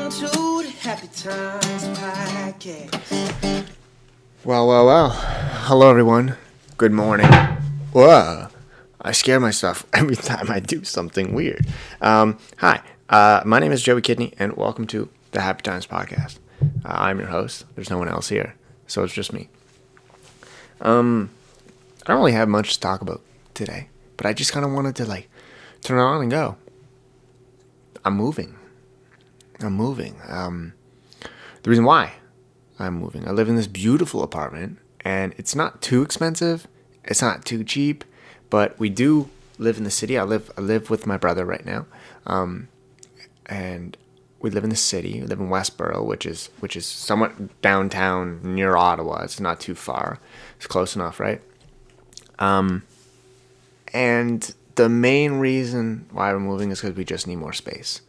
to the Happy Times Podcast. Well. Hello, everyone. Good morning. Whoa. I scare myself every time I do something weird. Hi. My name is Joey Kidney, and welcome to the Happy Times Podcast. I'm your host. There's no one else here, so it's just me. I don't really have much to talk about today, but I just kind of wanted to, turn it on and go. I'm moving. The reason why I'm moving, I live in this beautiful apartment, and it's not too expensive. It's not too cheap, but we do live in the city. I live with my brother right now, and we live in the city. We live in Westboro, which is somewhat downtown near Ottawa. It's not too far. It's close enough, right? And the main reason why we're moving is because we just need more space.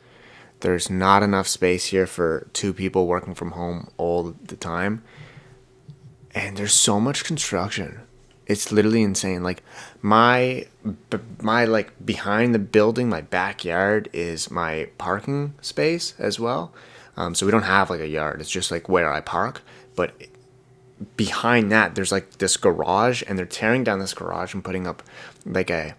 There's not enough space here for two people working from home all the time. And there's so much construction. It's literally insane. Like my behind the building, my backyard is my parking space as well. So we don't have like a yard. It's just like where I park. But behind that, there's like this garage, and they're tearing down this garage and putting up like a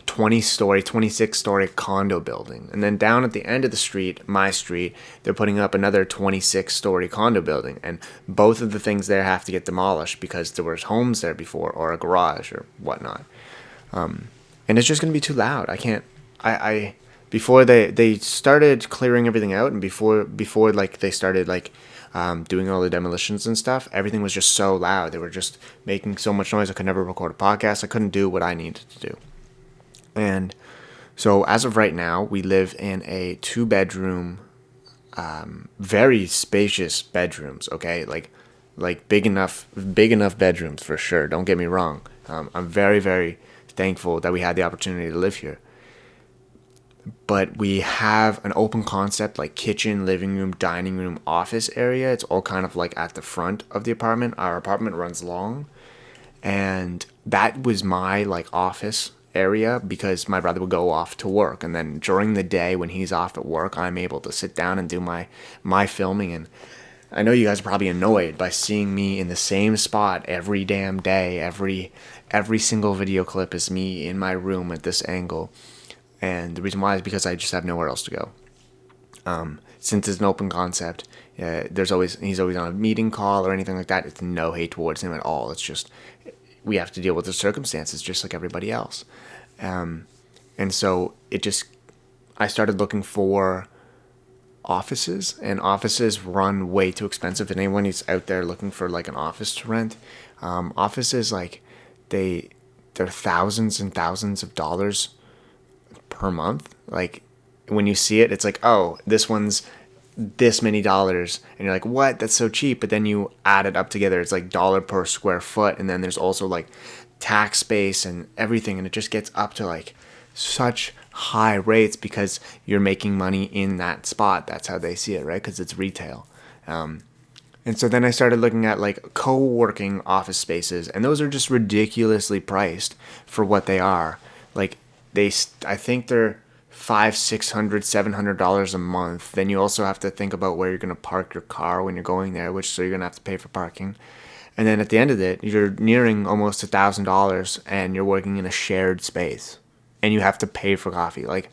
26-story condo building. And then down at the end of the street, my street, they're putting up another 26-story condo building. And both of the things there have to get demolished because there was homes there before, or a garage or whatnot. And it's just going to be too loud. I before they started clearing everything out, and before like they started doing all the demolitions and stuff, everything was just so loud. They were just making so much noise. I could never record a podcast. I couldn't do what I needed to do. And so as of right now, we live in a 2-bedroom, very spacious bedrooms. Okay, like big enough bedrooms for sure. Don't get me wrong. I'm very, very thankful that we had the opportunity to live here. But we have an open concept, like kitchen, living room, dining room, office area. It's all kind of like at the front of the apartment. Our apartment runs long, and that was my office area because my brother would go off to work, and then during the day when he's off at work, I'm able to sit down and do my filming. And I know you guys are probably annoyed by seeing me in the same spot every damn day. Every single video clip is me in my room at this angle, and the reason why is because I just have nowhere else to go. Since it's an open concept, he's always on a meeting call or anything like that. It's no hate towards him at all. It's just we have to deal with the circumstances just like everybody else. And so I started looking for offices, and offices run way too expensive. And anyone who's out there looking for like an office to rent, offices, they're thousands and thousands of dollars per month. Like when you see it, it's like, oh, this one's this many dollars, and you're like, what? That's so cheap. But then you add it up together, it's like dollar per square foot, and then there's also like tax space and everything, and it just gets up to like such high rates because you're making money in that spot. That's how they see it, right? Because it's retail. And so then I started looking at like co-working office spaces, and those are just ridiculously priced for what they are. Like I think they're $500, $600, $700 a month. Then you also have to think about where you're going to park your car when you're going there, so you're going to have to pay for parking. And then at the end of it, you're nearing almost $1,000, and you're working in a shared space, and you have to pay for coffee. Like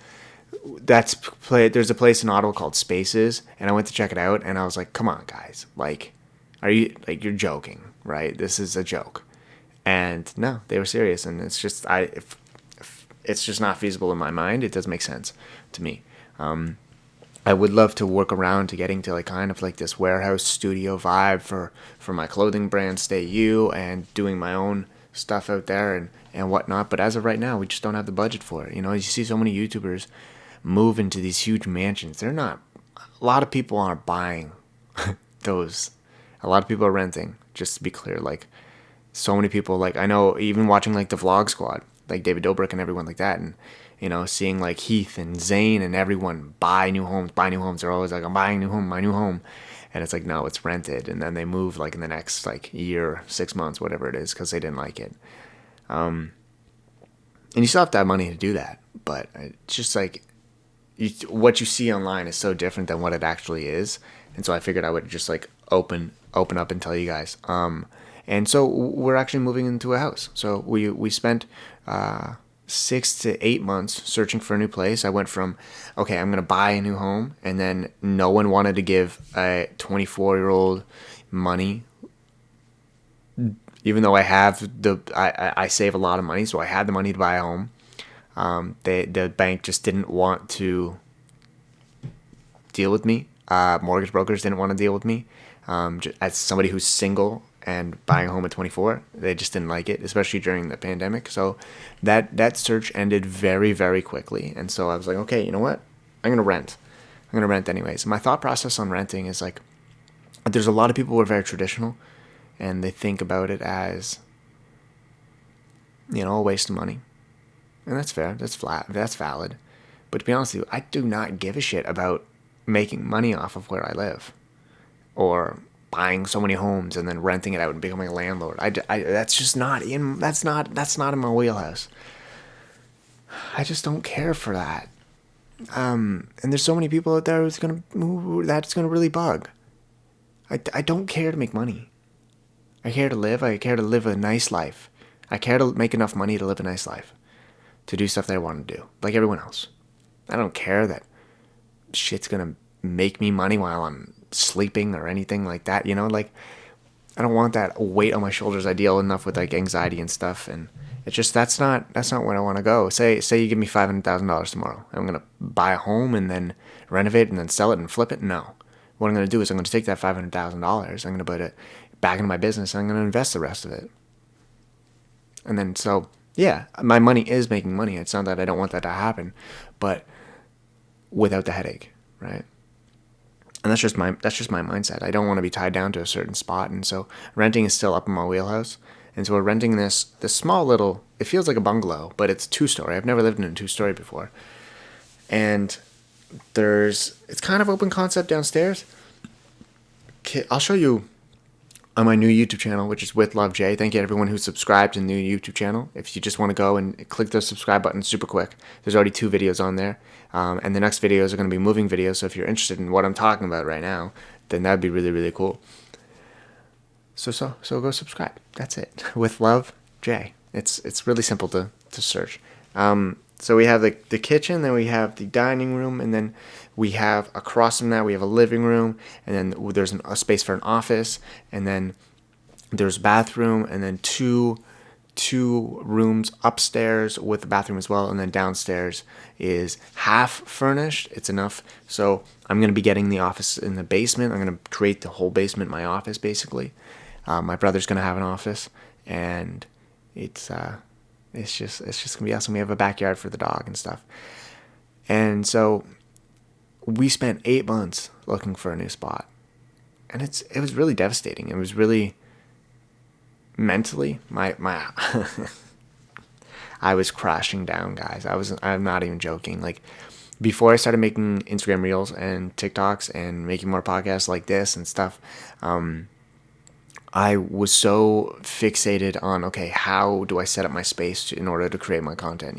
there's a place in Ottawa called Spaces, and I went to check it out, and I was like, come on, guys, you're joking, right? This is a joke. And no, they were serious, and it's just it's just not feasible in my mind. It doesn't make sense to me. I would love to work around to getting to kind of this warehouse studio vibe for my clothing brand Stay You, and doing my own stuff out there and whatnot. But as of right now, we just don't have the budget for it. You see so many YouTubers move into these huge mansions. A lot of people aren't buying those. A lot of people are renting, just to be clear. So many people, I know, even watching the Vlog Squad, like David Dobrik and everyone like that, and seeing Heath and Zane and everyone buy new homes. They're always like, I'm buying my new home. And it's like, no, it's rented. And then they move in the next year, 6 months, whatever it is, because they didn't like it. And you still have to have money to do that. But it's just what you see online is so different than what it actually is. And so I figured I would just like open up and tell you guys. And so we're actually moving into a house. So we spent 6 to 8 months searching for a new place. I went from, okay, I'm gonna buy a new home, and then no one wanted to give a 24-year-old money, even though I save a lot of money, so I had the money to buy a home. The bank just didn't want to deal with me. Mortgage brokers didn't want to deal with me. As somebody who's single and buying a home at 24, they just didn't like it, especially during the pandemic. So that search ended very, very quickly. And so I was like, okay, you know what? I'm gonna rent. I'm gonna rent anyways. My thought process on renting is like, there's a lot of people who are very traditional, and they think about it as, a waste of money. And that's fair. That's valid. But to be honest with you, I do not give a shit about making money off of where I live, or buying so many homes and then renting it out and becoming a landlord. That's just not in that's not in my wheelhouse. I just don't care for that. And there's so many people out there that's gonna really bug. I don't care to make money. I care to live. I care to live a nice life. I care to make enough money to live a nice life, to do stuff that I want to do, like everyone else. I don't care that shit's gonna make me money while I'm sleeping or anything like that. Like, I don't want that weight on my shoulders. I deal enough with like anxiety and stuff, and it's just that's not where I want to go. Say you give me $500,000 tomorrow, I'm gonna buy a home and then renovate and then sell it and flip it. No, what I'm gonna do is I'm gonna take that $500,000. I'm gonna put it back into my business, and I'm gonna invest the rest of it. And then so yeah, my money is making money. It's not that I don't want that to happen, but without the headache, right? And that's just my mindset. I don't want to be tied down to a certain spot, and so renting is still up in my wheelhouse. And so we're renting this small little. It feels like a bungalow, but it's 2-story. I've never lived in a 2-story before, and it's kind of open concept downstairs. I'll show you on my new YouTube channel, which is With Love Jay. Thank you to everyone who's subscribed to the new YouTube channel. If you just want to go and click the subscribe button super quick, there's already 2 videos on there. And the next videos are going to be moving videos, so if you're interested in what I'm talking about right now, then that'd be really, really cool. So go subscribe. That's it. With Love Jay. It's really simple to search. So we have the kitchen, then we have the dining room, and then we have across from that we have a living room, and then there's a space for an office, and then there's a bathroom, and then two rooms upstairs with the bathroom as well, and then downstairs is half furnished. It's enough. So I'm going to be getting the office in the basement. I'm going to create the whole basement my office, basically. My brother's going to have an office, and it's just gonna be awesome. We have a backyard for the dog and stuff. And so we spent 8 months looking for a new spot, and it was really devastating. It was really mentally my I was crashing down, guys. I'm not even joking. Like, before I started making Instagram reels and TikToks and making more podcasts like this and stuff, I was so fixated on, okay, how do I set up my space in order to create my content?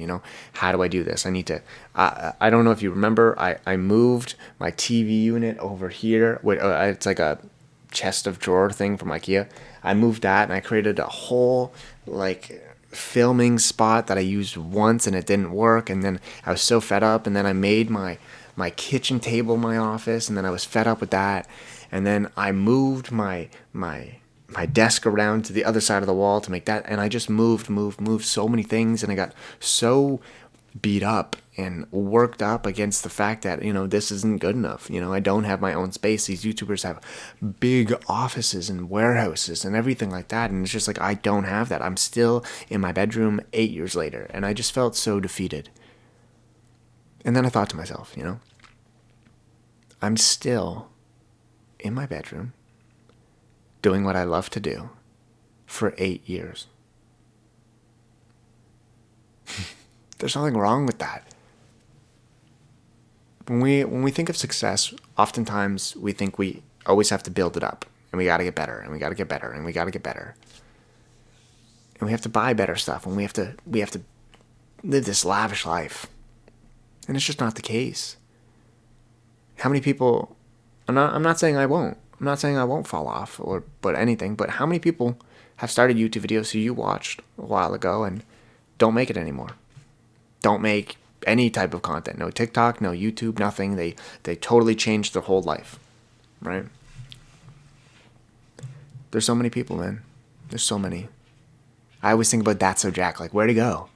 How do I do this? I need to, I don't know if you remember, I moved my TV unit over here. It's like a chest of drawer thing from IKEA. I moved that, and I created a whole like filming spot that I used once, and it didn't work. And then I was so fed up, and then I made my kitchen table my office, and then I was fed up with that. And then I moved my desk around to the other side of the wall to make that, and I just moved so many things, and I got so beat up and worked up against the fact that this isn't good enough. I don't have my own space. These YouTubers have big offices and warehouses and everything like that, and it's just like, I don't have that. I'm still in my bedroom 8 years later, and I just felt so defeated. And then I thought to myself, I'm still in my bedroom doing what I love to do for 8 years. There's nothing wrong with that. When we think of success, oftentimes we think we always have to build it up, and we got to get better, and we got to get better, and we got to get better, and we have to buy better stuff, and we have to live this lavish life, and it's just not the case. How many people, I'm not saying I won't. I'm not saying I won't fall off but anything, but how many people have started YouTube videos who you watched a while ago and don't make it anymore? Don't make any type of content. No TikTok, no YouTube, nothing. They totally changed their whole life, right? There's so many people, man. There's so many. I always think about That's So Jack. Like, where'd he go?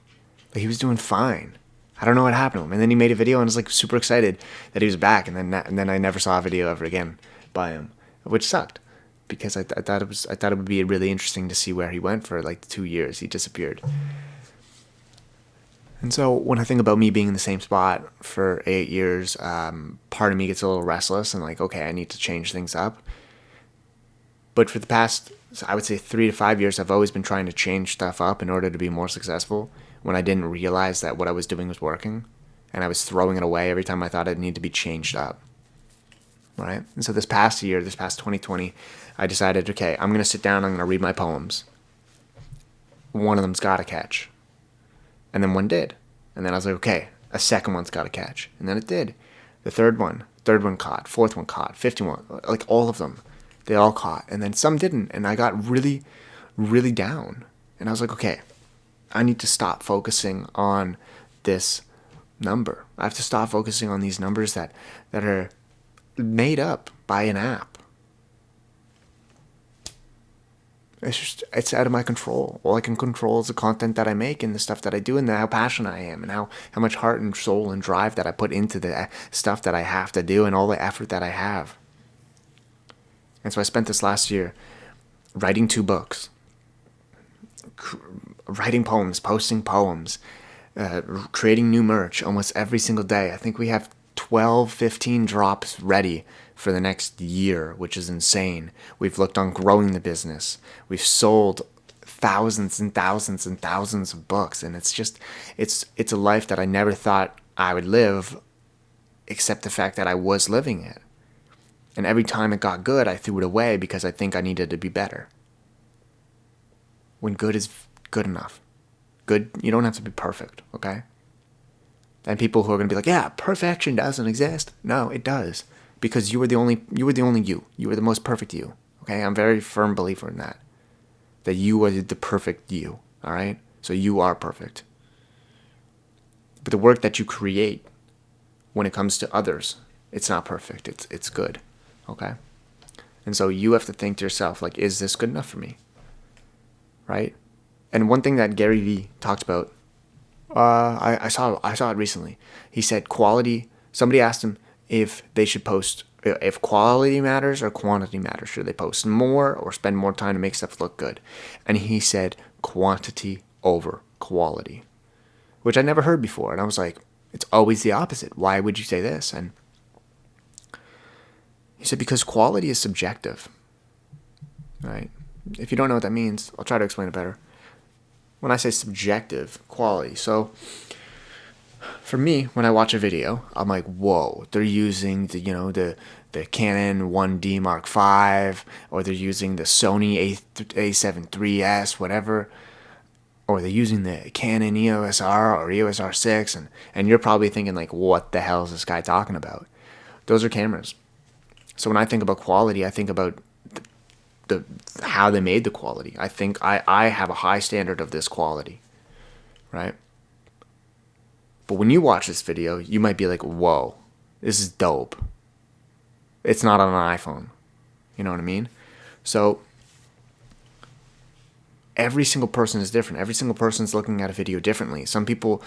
Like, he was doing fine. I don't know what happened to him. And then he made a video and was like super excited that he was back. And then I never saw a video ever again by him, which sucked because I thought it would be really interesting to see where he went for like 2 years. He disappeared. And so when I think about me being in the same spot for 8 years, part of me gets a little restless and like, okay, I need to change things up. But for the past, I would say 3 to 5 years, I've always been trying to change stuff up in order to be more successful when I didn't realize that what I was doing was working. And I was throwing it away every time I thought it needed to be changed up. Right? And so this past year, this past 2020, I decided, okay, I'm going to sit down, I'm going to read my poems. One of them's got to catch. And then one did. And then I was like, okay, a second one's got to catch. And then it did. The third one caught, fourth one caught, 51, like all of them. They all caught. And then some didn't. And I got really, really down. And I was like, okay, I need to stop focusing on this number. I have to stop focusing on these numbers that are made up by an app. It's out of my control. All I can control is the content that I make and the stuff that I do and how passionate I am and how much heart and soul and drive that I put into the stuff that I have to do and all the effort that I have. And so I spent this last year writing 2 books, writing poems, posting poems, creating new merch almost every single day. I think we have 12, 15 drops ready for the next year, which is insane. We've looked on growing the business. We've sold thousands and thousands and thousands of books. And it's a life that I never thought I would live, except the fact that I was living it. And every time it got good, I threw it away because I think I needed to be better. When good is good enough. Good, you don't have to be perfect, okay? And people who are going to be like, yeah, perfection doesn't exist. No, it does. Because you were the only you. You were the most perfect you. Okay? I'm a very firm believer in that. That you are the perfect you. All right? So you are perfect. But the work that you create when it comes to others, it's not perfect. It's good. Okay? And so you have to think to yourself, like, is this good enough for me? Right? And one thing that Gary Vee talked about, I saw it recently. He said quality. Somebody asked him if they should post, if quality matters or quantity matters. Should they post more or spend more time to make stuff look good? And he said quantity over quality, which I never heard before. And I was like, it's always the opposite. Why would you say this? And he said, because quality is subjective. Right? If you don't know what that means, I'll try to explain it better. When I say subjective quality, so for me, when I watch a video, I'm like, whoa, they're using the Canon 1D Mark V, or they're using the Sony A7 III's, whatever, or they're using the Canon EOS R or EOS R6, and you're probably thinking like, what the hell is this guy talking about? Those are cameras. So when I think about quality, I think about how they made the quality. I think I have a high standard of this quality, right? But when you watch this video, you might be like, whoa, this is dope. It's not on an iPhone. You know what I mean? So every single person is different. Every single person is looking at a video differently. Some people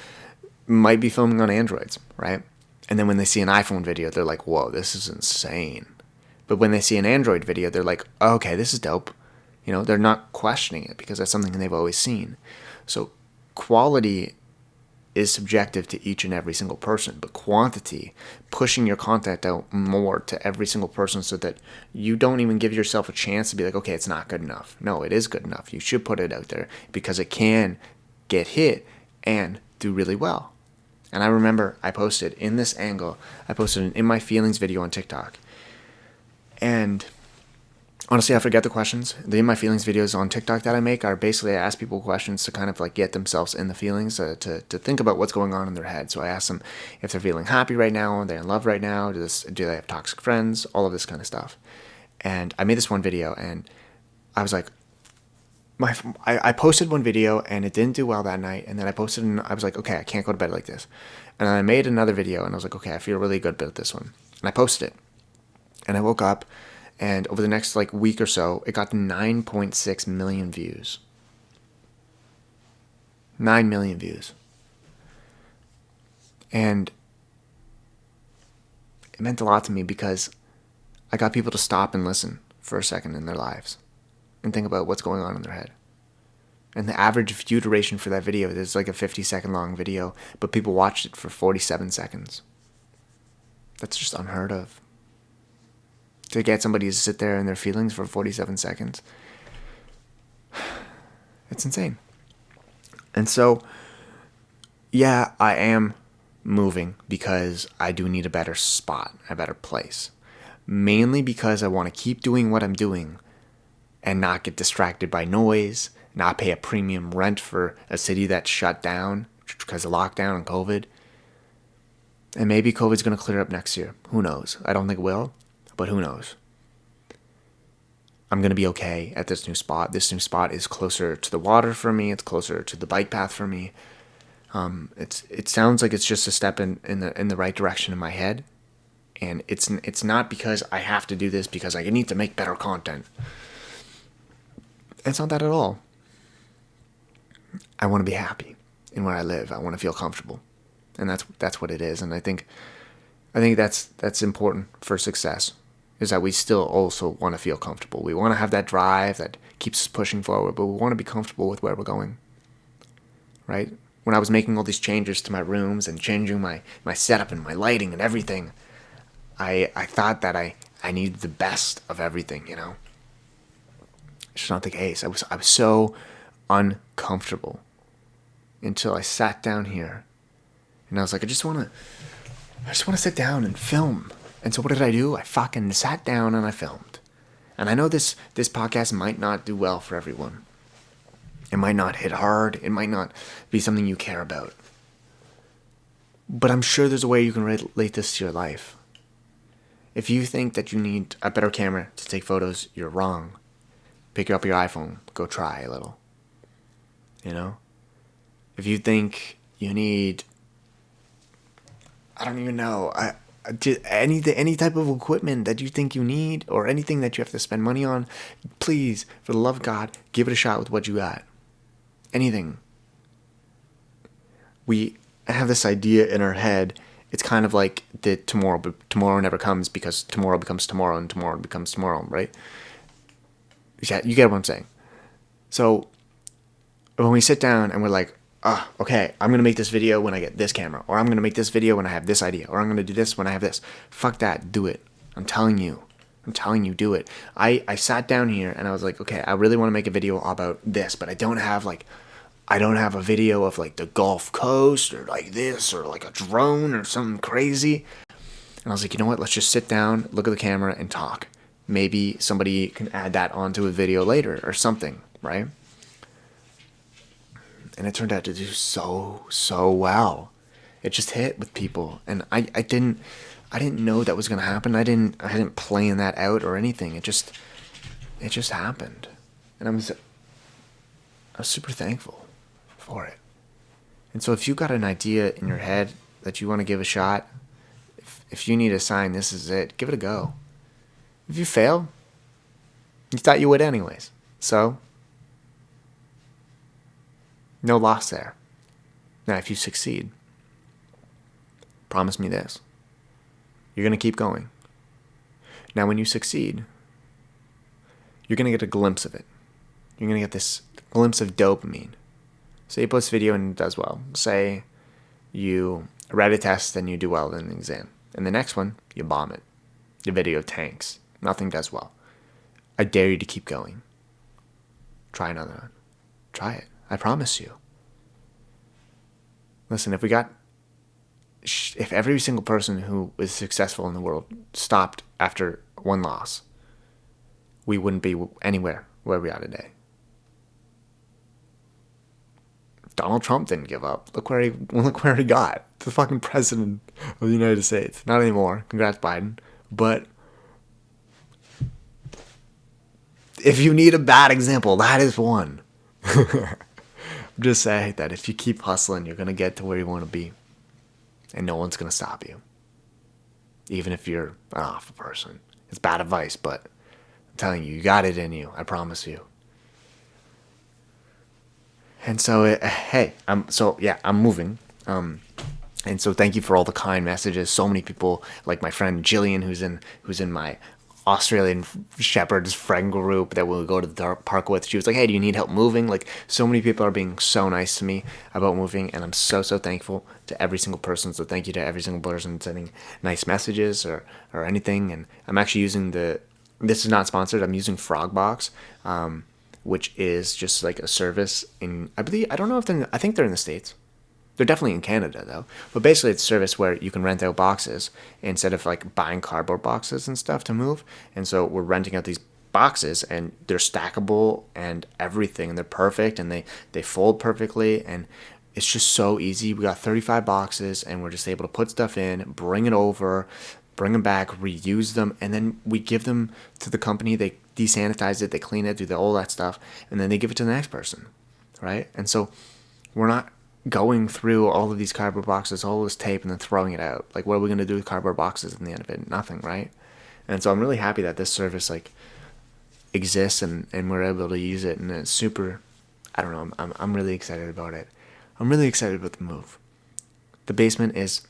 might be filming on Androids, right? And then when they see an iPhone video, they're like, whoa, this is insane. But when they see an Android video, they're like, oh, okay, this is dope. You know, they're not questioning it because that's something they've always seen. So quality is subjective to each and every single person, but quantity, pushing your content out more to every single person so that you don't even give yourself a chance to be like, okay, it's not good enough. No, it is good enough. You should put it out there because it can get hit and do really well. And I remember I posted in this angle, I posted an In My Feelings video on TikTok. And Honestly, I forget the questions. The In My Feelings videos on TikTok that I make are basically, I ask people questions to kind of like get themselves in the feelings, to think about what's going on in their head. So I ask them if they're feeling happy right now, are they in love right now, do they have toxic friends, all of this kind of stuff. And I made this one video, and I was like, I posted one video and it didn't do well that night, and then I posted and I was like, okay, I can't go to bed like this. And then I made another video and I was like, okay, I feel really good about this one. And I posted it. And I woke up, and over the next like week or so, it got 9.6 million views. 9 million views. And it meant a lot to me because I got people to stop and listen for a second in their lives and think about what's going on in their head. And the average view duration for that video is like a 50-second long video, but people watched it for 47 seconds. That's just unheard of. To get somebody to sit there in their feelings for 47 seconds, it's insane. And so, yeah, I am moving because I do need a better spot, a better place. Mainly because I want to keep doing what I'm doing and not get distracted by noise, not pay a premium rent for a city that's shut down because of lockdown and COVID. And maybe COVID's going to clear up next year. Who knows? I don't think it will, but who knows? I'm going to be okay at this new spot. This new spot is closer to the water for me. It's closer to the bike path for me. It sounds like it's just a step in the right direction in my head. And it's not because I have to do this because I need to make better content. It's not that at all. I want to be happy in where I live. I want to feel comfortable. And that's what it is. And I think that's important for success, is that we still also want to feel comfortable. We want to have that drive that keeps us pushing forward, but we want to be comfortable with where we're going, right? When I was making all these changes to my rooms and changing my setup and my lighting and everything, I thought that I needed the best of everything, you know? It's just not the case. I was so uncomfortable until I sat down here and I was like, I just want to sit down and film. And so what did I do? I fucking sat down and I filmed. And I know this podcast might not do well for everyone. It might not hit hard. It might not be something you care about. But I'm sure there's a way you can relate this to your life. If you think that you need a better camera to take photos, you're wrong. Pick up your iPhone. Go try a little. You know? If you think you need, I don't even know, any type of equipment that you think you need, or anything that you have to spend money on, please, for the love of God, give it a shot with what you got. Anything. We have this idea in our head. It's kind of like the tomorrow, but tomorrow never comes because tomorrow becomes tomorrow and tomorrow becomes tomorrow, right? Yeah, you get what I'm saying. So when we sit down and we're like, okay, I'm going to make this video when I get this camera, or I'm going to make this video when I have this idea, or I'm going to do this when I have this. Fuck that. Do it. I'm telling you, do it. I sat down here and I was like, okay, I really want to make a video about this, but I don't have a video of like the Gulf Coast or like this or like a drone or something crazy. And I was like, you know what? Let's just sit down, look at the camera and talk. Maybe somebody can add that onto a video later or something, right? And it turned out to do so well. It just hit with people, and I didn't know that was gonna happen. I didn't plan that out or anything. It just happened, and I was super thankful for it. And so if you got an idea in your head that you want to give a shot, if you need a sign, this is it. Give it a go. If you fail, you thought you would anyways. So no loss there. Now, if you succeed, promise me this. You're going to keep going. Now, when you succeed, you're going to get a glimpse of it. You're going to get this glimpse of dopamine. Say you post a video and it does well. Say you write a test and you do well in an exam. And the next one, you bomb it. Your video tanks. Nothing does well. I dare you to keep going. Try another one. Try it. I promise you. Listen, if every single person who was successful in the world stopped after one loss, we wouldn't be anywhere where we are today. Donald Trump didn't give up. Look where he got. The fucking president of the United States. Not anymore. Congrats, Biden. But if you need a bad example, that is one. Just say that if you keep hustling, you're gonna get to where you want to be, and no one's gonna stop you. Even if you're an awful person. It's bad advice, but I'm telling you, you got it in you. I promise you. And so, I'm moving. And so thank you for all the kind messages. So many people, like my friend Jillian, who's in my Australian Shepherd's friend group that we'll go to the park with. She was like, hey, do you need help moving? Like, so many people are being so nice to me about moving, and I'm so thankful to every single person. So thank you to every single person sending nice messages or anything. And I'm actually using this is not sponsored, I'm using Frogbox, which is just like a service I think they're in the States. They're definitely in Canada though. But basically it's a service where you can rent out boxes instead of like buying cardboard boxes and stuff to move. And so we're renting out these boxes, and they're stackable and everything, and they're perfect, and they fold perfectly, and it's just so easy. We got 35 boxes, and we're just able to put stuff in, bring it over, bring them back, reuse them, and then we give them to the company. They desanitize it, they clean it, do all that stuff, and then they give it to the next person, right? And so we're not going through all of these cardboard boxes, all this tape, and then throwing it out. Like, what are we going to do with cardboard boxes in the end of it? Nothing, right? And so I'm really happy that this service like exists, and we're able to use it, and it's super. I don't know. I'm really excited about it. I'm really excited about the move. The basement it's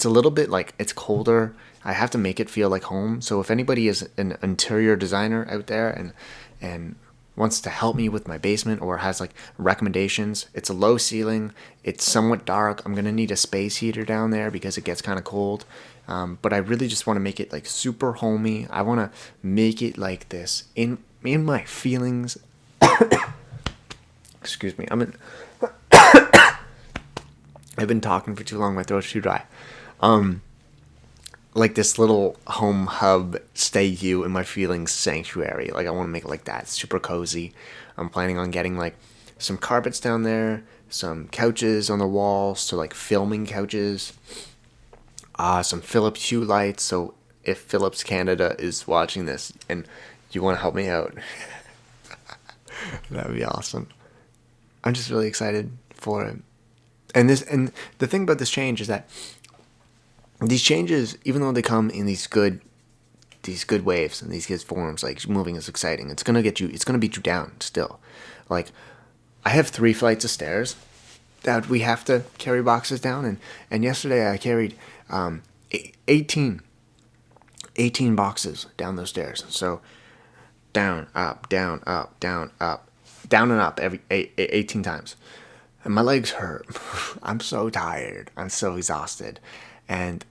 a little bit like, it's colder. I have to make it feel like home. So if anybody is an interior designer out there and wants to help me with my basement, or has like recommendations, it's a low ceiling, it's somewhat dark. I'm gonna need a space heater down there because it gets kind of cold. But I really just want to make it like super homey. I want to make it like this in my feelings. Excuse me. I've been talking for too long. My throat's too dry. Like this little home hub, stay you in my feelings sanctuary. Like, I want to make it like that. It's super cozy. I'm planning on getting like some carpets down there, some couches on the walls, so like filming couches, some Philips Hue lights. So if Philips Canada is watching this and you want to help me out, that would be awesome. I'm just really excited for it. And the thing about this change is that these changes, even though they come in these good waves and these good forms, like moving is exciting, it's gonna beat you down still. Like, I have 3 flights of stairs that we have to carry boxes down, and yesterday I carried 18 boxes down those stairs. So down, up, down, up, down, up, down and up every 18 times. And my legs hurt. I'm so tired. I'm so exhausted. And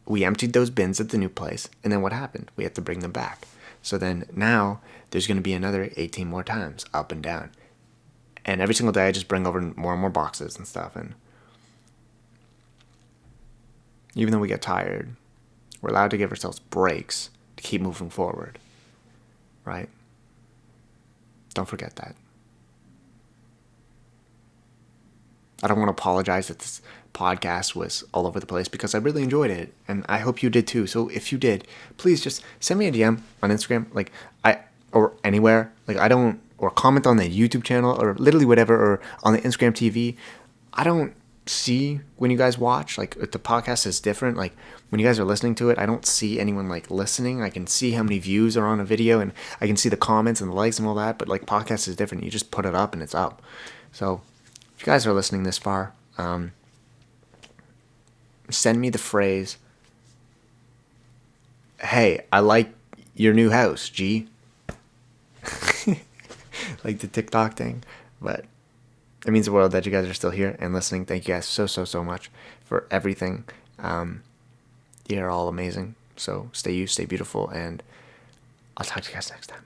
we emptied those bins at the new place. And then what happened? We had to bring them back. So then now there's going to be another 18 more times up and down. And every single day I just bring over more and more boxes and stuff. And even though we get tired, we're allowed to give ourselves breaks to keep moving forward. Right? Don't forget that. I don't want to apologize that this podcast was all over the place, because I really enjoyed it, and I hope you did too. So if you did, please just send me a DM on Instagram, or anywhere. Or comment on the YouTube channel, or literally whatever, or on the Instagram TV. I don't see when you guys watch. Like, the podcast is different. Like, when you guys are listening to it, I don't see anyone like listening. I can see how many views are on a video, and I can see the comments and the likes and all that. But like, podcast is different. You just put it up and it's up. So if you guys are listening this far, send me the phrase, hey, I like your new house, G. Like the TikTok thing. But it means the world that you guys are still here and listening. Thank you guys so much for everything. You're all amazing. So stay you, stay beautiful, and I'll talk to you guys next time.